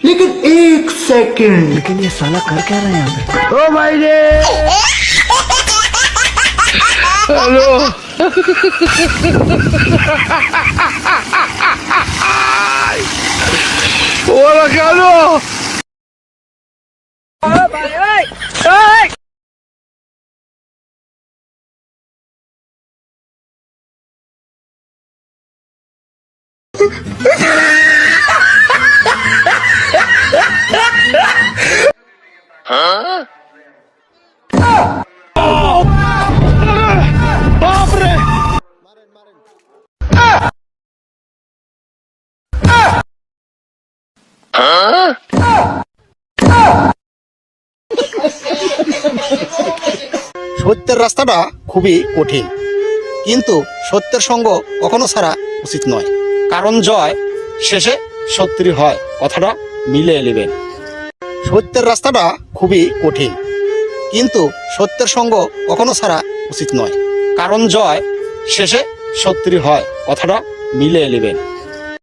लेकिन एक सेकंड, लेकिन ये साला कर क्या रहा है यहाँ पे? ओ भाई रे, हेलो ওরা কেন বাপরে সত্যের রাস্তাটা খুবই কঠিন, কিন্তু সত্যের সঙ্গ কখনো ছাড়া উচিত নয়, কারণ জয় শেষে সত্যি হয়, কথাটা মিলিয়ে নেবেন। সত্যের রাস্তাটা খুবই কঠিন, কিন্তু সত্যের সঙ্গ কখনো ছাড়া উচিত নয়, কারণ জয় শেষে সত্যি হয়, কথাটা মিলিয়ে নেবেন।